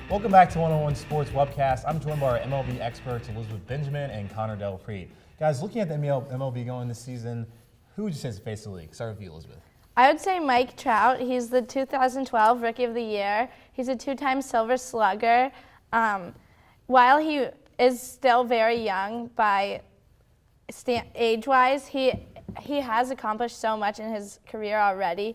Welcome back to 101 Sports Webcast. I'm joined by our MLB experts, Elizabeth Benjamin and Connor DelPrete. Guys, looking at the MLB going this season, who would you say is the face of the league? Start with you, Elizabeth. I would say Mike Trout. He's the 2012 Rookie of the Year. He's a two-time Silver Slugger. While he is still very young by age-wise, he has accomplished so much in his career already.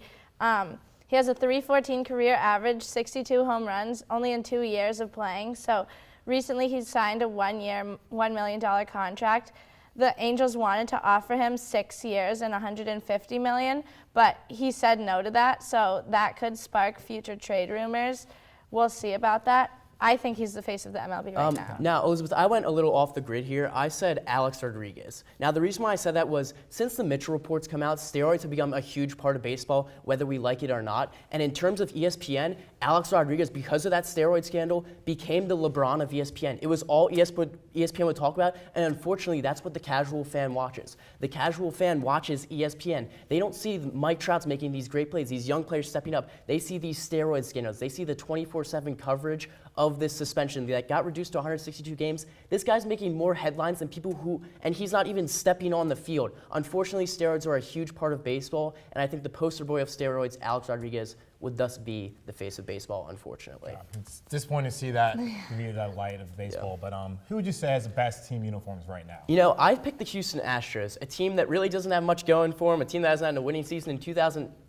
He has a .314 career average, 62 home runs, only in 2 years of playing. So recently he signed a one-year, $1 million contract. The Angels wanted to offer him 6 years and $150 million, but he said no to that. So that could spark future trade rumors. We'll see about that. I think he's the face of the MLB right now. Now, Elizabeth, I went a little off the grid here. I said Alex Rodriguez. Now, the reason why I said that was since the Mitchell reports come out, steroids have become a huge part of baseball, whether we like it or not. And in terms of ESPN, Alex Rodriguez, because of that steroid scandal, became the LeBron of ESPN. It was all ESPN would talk about, and unfortunately, that's what the casual fan watches. The casual fan watches ESPN. They don't see Mike Trout's making these great plays, these young players stepping up. They see these steroid scandals. They see the 24/7 coverage of this suspension that got reduced to 162 games. This guy's making more headlines than people who, and he's not even stepping on the field. Unfortunately, steroids are a huge part of baseball, and I think the poster boy of steroids, Alex Rodriguez, would thus be the face of baseball, unfortunately. Yeah, it's disappointing to see that light of baseball, but who would you say has the best team uniforms right now? You know, I picked the Houston Astros, a team that really doesn't have much going for them, a team that hasn't had a winning season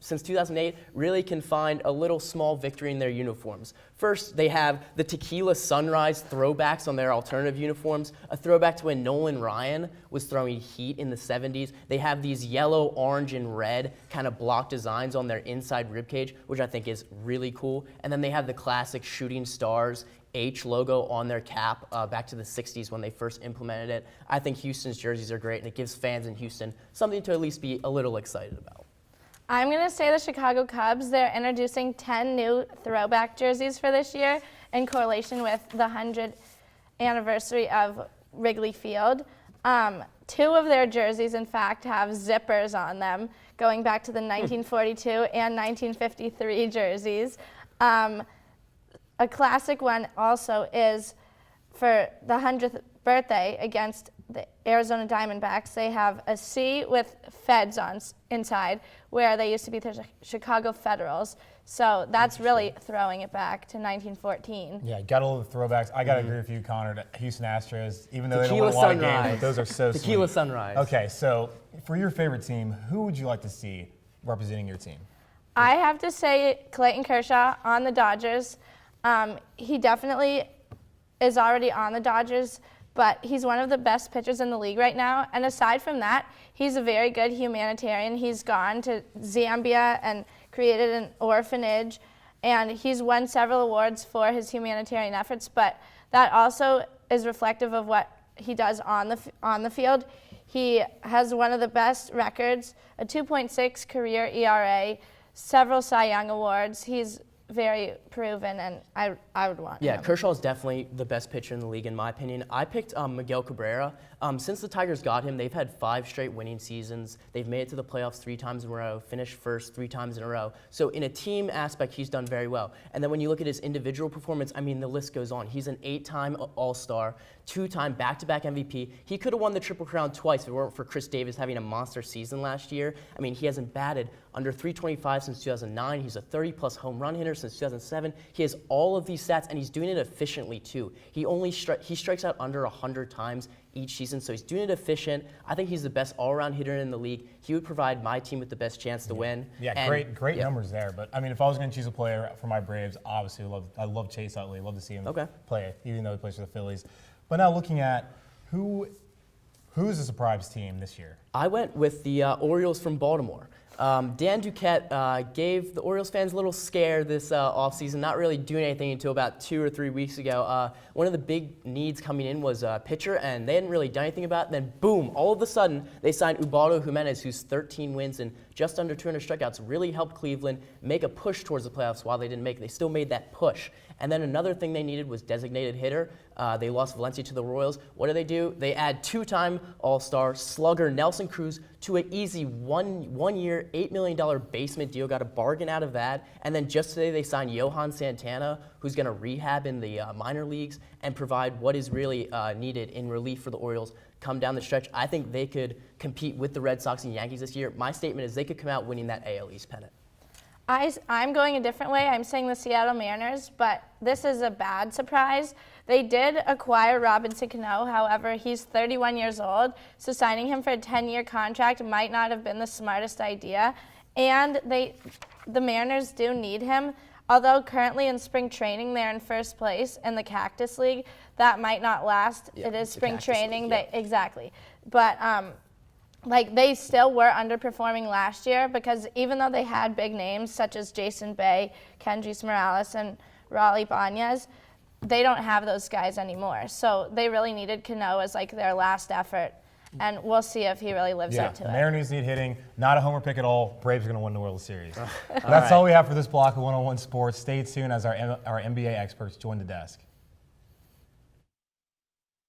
since 2008, really can find a little small victory in their uniforms. First, they have the Tequila Sunrise throwbacks on their alternative uniforms, a throwback to when Nolan Ryan was throwing heat in the 70s. They have these yellow, orange, and red kind of block designs on their inside ribcage, which I think is really cool. And then they have the classic Shooting Stars H logo on their cap back to the 60s when they first implemented it. I think Houston's jerseys are great, and it gives fans in Houston something to at least be a little excited about. I'm going to say the Chicago Cubs. They're introducing 10 new throwback jerseys for this year in correlation with the 100th anniversary of Wrigley Field. 2 of their jerseys, in fact, have zippers on them, going back to the 1942 and 1953 jerseys. A classic one also is for the 100th birthday against the Arizona Diamondbacks. They have a C with Feds on inside, where they used to be the Chicago Federals. So that's really throwing it back to 1914. Yeah, got all the throwbacks. I got to agree with you, Connor. The Houston Astros, even though Tequila they don't win a lot of Sunrise. games, but those are so Tequila sweet. Sunrise. Okay, so for your favorite team, who would you like to see representing your team? I have to say Clayton Kershaw on the Dodgers. He definitely is already on the Dodgers, but he's one of the best pitchers in the league right now. And aside from that, he's a very good humanitarian. He's gone to Zambia and created an orphanage, and he's won several awards for his humanitarian efforts, but that also is reflective of what he does on the field. He has one of the best records, a 2.6 career ERA, several Cy Young awards. He's very proven, and I would want him. Yeah, Kershaw is definitely the best pitcher in the league, in my opinion. I picked Miguel Cabrera. Since the Tigers got him, they've had 5 straight winning seasons. They've made it to the playoffs 3 times in a row, finished first 3 times in a row. So in a team aspect, he's done very well. And then when you look at his individual performance, I mean, the list goes on. He's an 8-time All-Star, 2-time back-to-back MVP. He could have won the Triple Crown twice if it weren't for Chris Davis having a monster season last year. I mean, he hasn't batted under .325 since 2009. He's a 30-plus home run hitter since 2007. He has all of these stats, and he's doing it efficiently, too. He strikes out under 100 times each season, so he's doing it efficient. I think he's the best all-around hitter in the league. He would provide my team with the best chance to win. Yeah, and great numbers there. But I mean, if I was going to choose a player for my Braves, obviously I love Chase Utley. Love to see him play, even though he plays for the Phillies. But now looking at who's the surprise team this year? I went with the Orioles from Baltimore. Dan Duquette gave the Orioles fans a little scare this offseason, not really doing anything until about 2 or 3 weeks ago. One of the big needs coming in was a pitcher, and they hadn't really done anything about it. Then, boom, all of a sudden, they signed Ubaldo Jimenez, whose 13 wins and just under 200 strikeouts really helped Cleveland make a push towards the playoffs. While they didn't make it, they still made that push. And then another thing they needed was designated hitter. They lost Valencia to the Royals. What do? They add two-time All-Star slugger Nelson Cruz to an easy one-year, $8 million basement deal. Got a bargain out of that. And then just today they signed Johan Santana, who's going to rehab in the minor leagues and provide what is really needed in relief for the Orioles come down the stretch. I think they could compete with the Red Sox and Yankees this year. My statement is they could come out winning that AL East pennant. I'm going a different way. I'm saying the Seattle Mariners, but this is a bad surprise. They did acquire Robinson Cano. However, he's 31 years old, so signing him for a 10-year contract might not have been the smartest idea. And the Mariners do need him. Although currently in spring training they're in first place in the Cactus League, that might not last. Yeah, it is spring training. League, yeah. Exactly. But they still were underperforming last year because even though they had big names such as Jason Bay, Kendrys Morales, and Raleigh Banez, they don't have those guys anymore. So they really needed Cano as their last effort. And we'll see if he really lives up to it. Mariners need hitting. Not a homer pick at all. Braves are going to win the World Series. That's all we have for this block of 101 Sports. Stay tuned as our NBA experts join the desk.